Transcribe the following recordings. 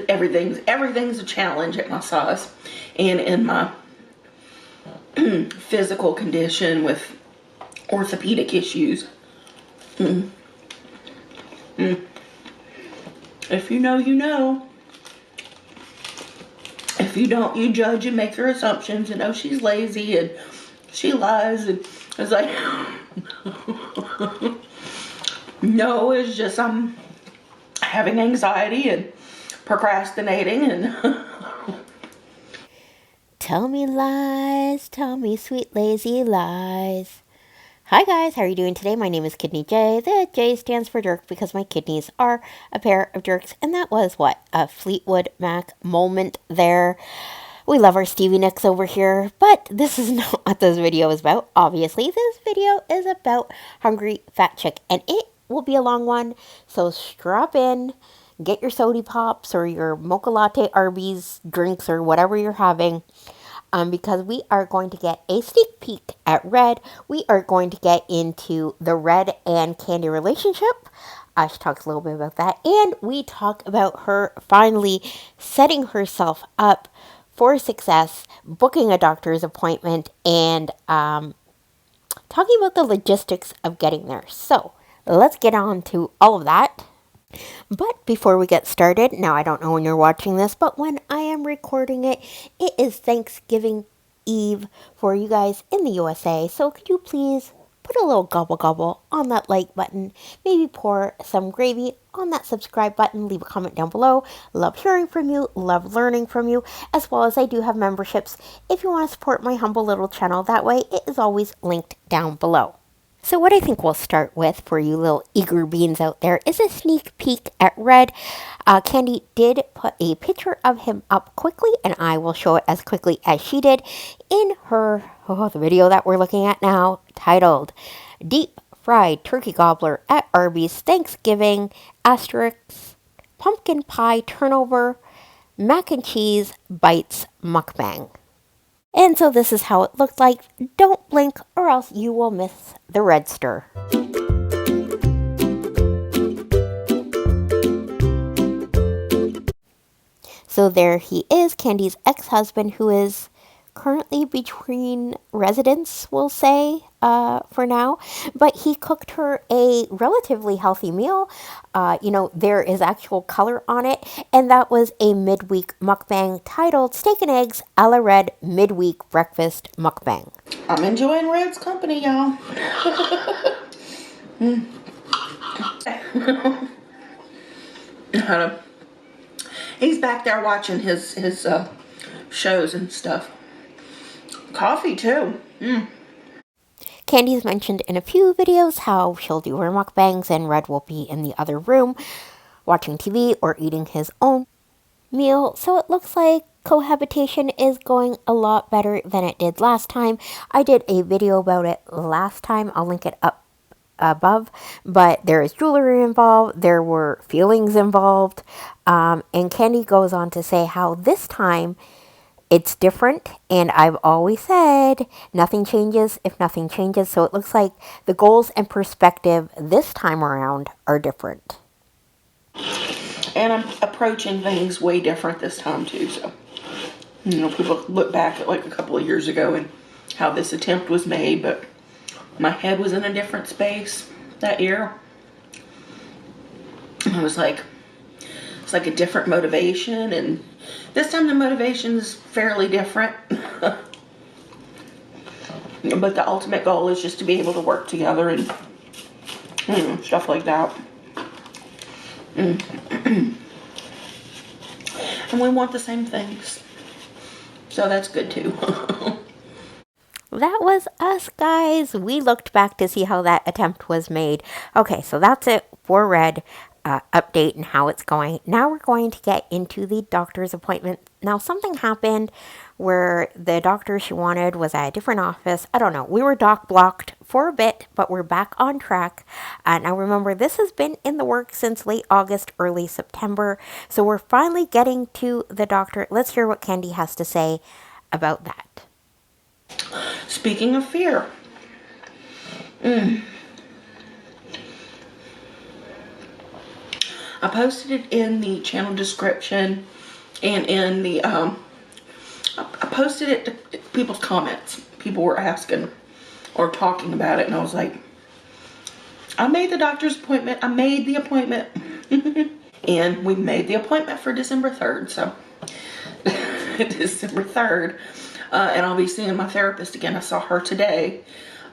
everything's a challenge at my size and in my physical condition with orthopedic issues. If you know, you know. If you don't, you judge and make your assumptions and, oh, she's lazy and she lies, and it's like, no, it's just I'm having anxiety and procrastinating and Tell me lies, tell me sweet lazy lies. Hi guys, how are you doing today? My name is Kidneyjay. The J stands for jerk because my kidneys are a pair of jerks, and that was what? A Fleetwood Mac moment there. We love our Stevie Nicks over here, but this is not what this video is about. Obviously, this video is about Hungry Fat Chick, and it will be a long one, so strap in, get your soda pops or your mocha latte Arby's drinks or whatever you're having. Because we are going to get a sneak peek at Red. We are going to get into the Red and Candy relationship. She talks a little bit about that. And we talk about her finally setting herself up for success, booking a doctor's appointment, and talking about the logistics of getting there. So let's get on to all of that. But before we get started, now I don't know when you're watching this, but when I am recording it, it is Thanksgiving Eve for you guys in the USA. So could you please put a little gobble gobble on that like button, maybe pour some gravy on that subscribe button, leave a comment down below. Love hearing from you, love learning from you, as well as I do have memberships if you want to support my humble little channel. That way it is always linked down below. So what I think we'll start with for you little eager beans out there is a sneak peek at Red. Candy did put a picture of him up quickly, and I will show it as quickly as she did in her, the video that we're looking at now, titled Deep Fried Turkey Gobbler at Arby's Thanksgiving, asterisk, Pumpkin Pie Turnover, Mac and Cheese Bites Mukbang. And so this is how it looked like. Don't blink or else you will miss the red stir. So there he is, Candy's ex-husband, who is currently between residents, we'll say, for now. But he cooked her a relatively healthy meal. There is actual color on it. And that was a midweek mukbang titled Steak and Eggs a la Red Midweek Breakfast Mukbang. I'm enjoying Red's company, y'all. He's back there watching his shows and stuff. Coffee too. Candy's mentioned in a few videos how she'll do her mukbangs and Red will be in the other room watching TV or eating his own meal. So it looks like cohabitation is going a lot better than it did last time. I did a video about it last time. I'll link it up above, but there is jewelry involved, there were feelings involved, and Candy goes on to say how this time it's different, and I've always said nothing changes if nothing changes, so it looks like the goals and perspective this time around are different. And I'm approaching things way different this time too, so people look back at like a couple of years ago and how this attempt was made, but my head was in a different space that year. I was like, it's like a different motivation, and this time the motivation is fairly different. But the ultimate goal is just to be able to work together and stuff like that. And we want the same things, so that's good too. That was us, guys. We looked back to see how that attempt was made. Okay, so that's it for Red. Update and how it's going. Now we're going to get into the doctor's appointment. Now something happened where the doctor she wanted was at a different office. I don't know. We were doc blocked for a bit, but we're back on track. Now remember, this has been in the works since late August, early September. So we're finally getting to the doctor. Let's hear what Candy has to say about that. Speaking of fear, I posted it in the channel description and in the, I posted it to people's comments. People were asking or talking about it, and I was like, I made the doctor's appointment. I made the appointment. And we made the appointment for December 3rd, so December 3rd. And I'll be seeing my therapist again. I saw her today.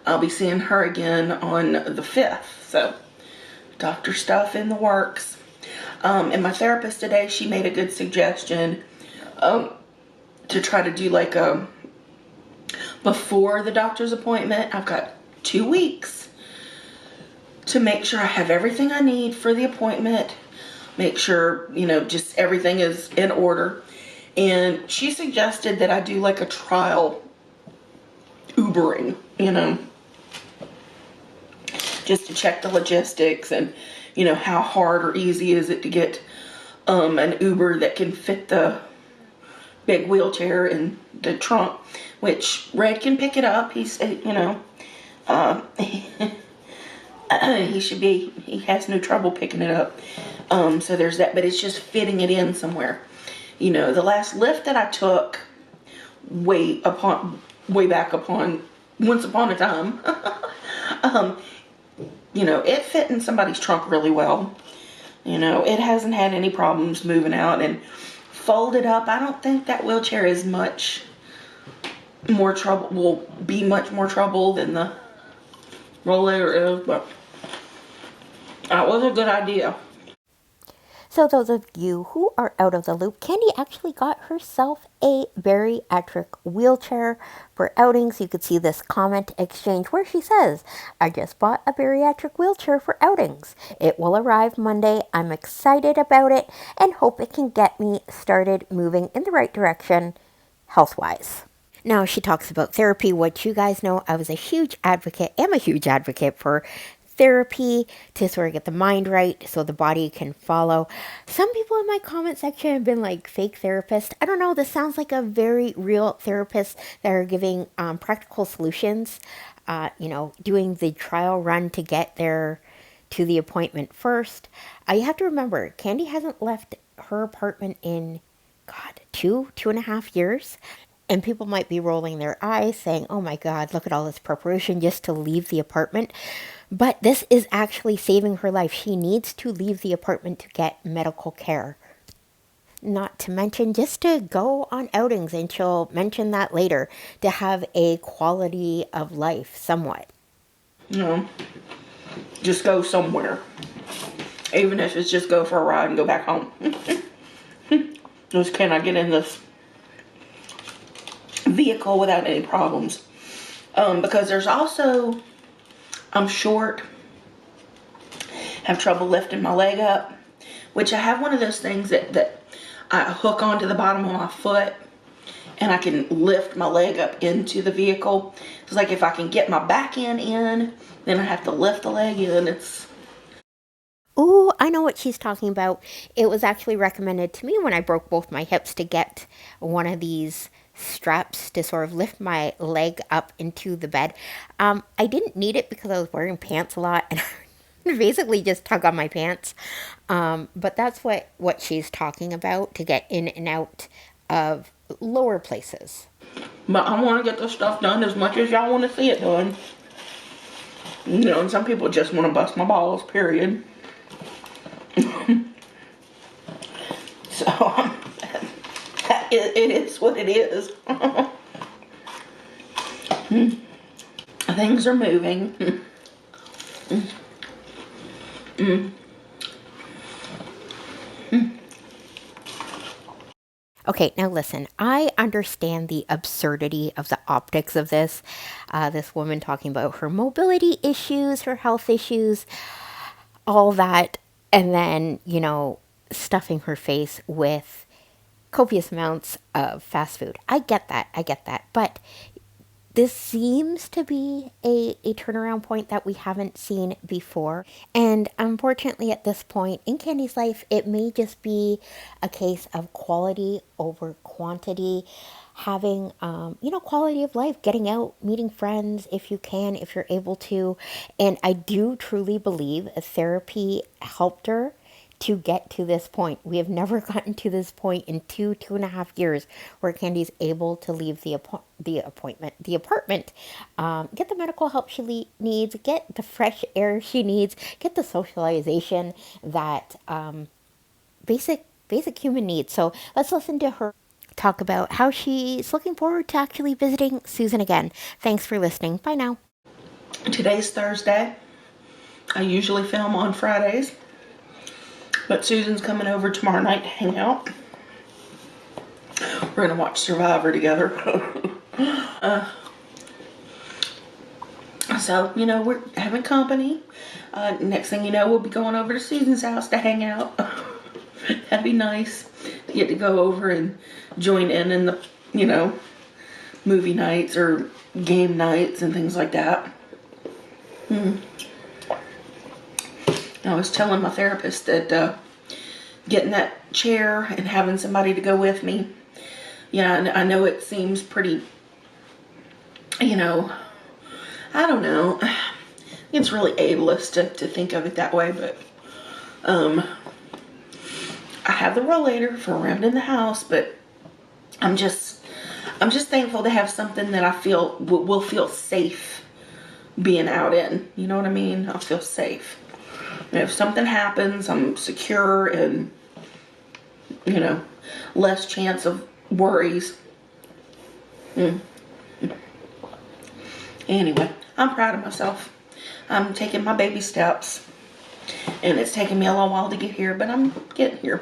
I'll be seeing her again on the 5th. So, doctor stuff in the works. And my therapist today, she made a good suggestion to try to do like a before the doctor's appointment. I've got 2 weeks to make sure I have everything I need for the appointment. Make sure, just everything is in order. And she suggested that I do like a trial Ubering, just to check the logistics and, how hard or easy is it to get an Uber that can fit the big wheelchair in the trunk, which Red can pick it up. He's, he has no trouble picking it up. So there's that, but it's just fitting it in somewhere. The last lift that I took way back upon once upon a time, it fit in somebody's trunk really well. It hasn't had any problems moving out, and folded up, I don't think that wheelchair is much more trouble, will be much more trouble than the rollator is, but that was a good idea. So those of you who are out of the loop, Candy actually got herself a bariatric wheelchair for outings. You could see this comment exchange where she says, I just bought a bariatric wheelchair for outings. It will arrive Monday. I'm excited about it and hope it can get me started moving in the right direction health-wise. Now, she talks about therapy, which you guys know I am a huge advocate for therapy to sort of get the mind right so the body can follow. Some people in my comment section have been like fake therapists. I don't know. This sounds like a very real therapist that are giving practical solutions, doing the trial run to get there to the appointment first. You have to remember, Candy hasn't left her apartment in, 2.5 years. And people might be rolling their eyes saying, oh my God, look at all this preparation just to leave the apartment. But this is actually saving her life. She needs to leave the apartment to get medical care. Not to mention just to go on outings, and she'll mention that later, to have a quality of life somewhat. Just go somewhere. Even if it's just go for a ride and go back home. Just can I get in this vehicle without any problems? Because there's also, I'm short, have trouble lifting my leg up, which I have one of those things that I hook onto the bottom of my foot and I can lift my leg up into the vehicle. It's like if I can get my back end in, then I have to lift the leg in. Ooh, I know what she's talking about. It was actually recommended to me when I broke both my hips to get one of these straps to sort of lift my leg up into the bed. I didn't need it because I was wearing pants a lot and I basically just tug on my pants. But that's what she's talking about, to get in and out of lower places. But I want to get this stuff done as much as y'all want to see it done. And some people just want to bust my balls, period. So, it is what it is. Things are moving. Okay, now listen, I understand the absurdity of the optics of this. This woman talking about her mobility issues, her health issues, all that, and then, stuffing her face with copious amounts of fast food. I get that. But this seems to be a turnaround point that we haven't seen before. And unfortunately, at this point in Candy's life, it may just be a case of quality over quantity. Having, quality of life, getting out, meeting friends if you can, if you're able to. And I do truly believe therapy helped her to get to this point. We have never gotten to this point in 2.5 years where Candy's able to leave the apartment, get the medical help she needs, get the fresh air she needs, get the socialization that basic human needs. So let's listen to her talk about how she's looking forward to actually visiting Susan again. Thanks for listening. Bye now. Today's Thursday. I usually film on Fridays, but Susan's coming over tomorrow night to hang out. We're gonna watch Survivor together. So, we're having company. Next thing you know, we'll be going over to Susan's house to hang out. That'd be nice to get to go over and join in the, movie nights or game nights and things like that. I was telling my therapist that getting that chair and having somebody to go with me, and I know it seems pretty, I don't know. It's really ableist to think of it that way, but I have the rollator for around in the house, but I'm just thankful to have something that I feel will feel safe being out in. You know what I mean? I'll feel safe. And if something happens, I'm secure and, less chance of worries. Anyway, I'm proud of myself. I'm taking my baby steps. And it's taken me a little while to get here, but I'm getting here,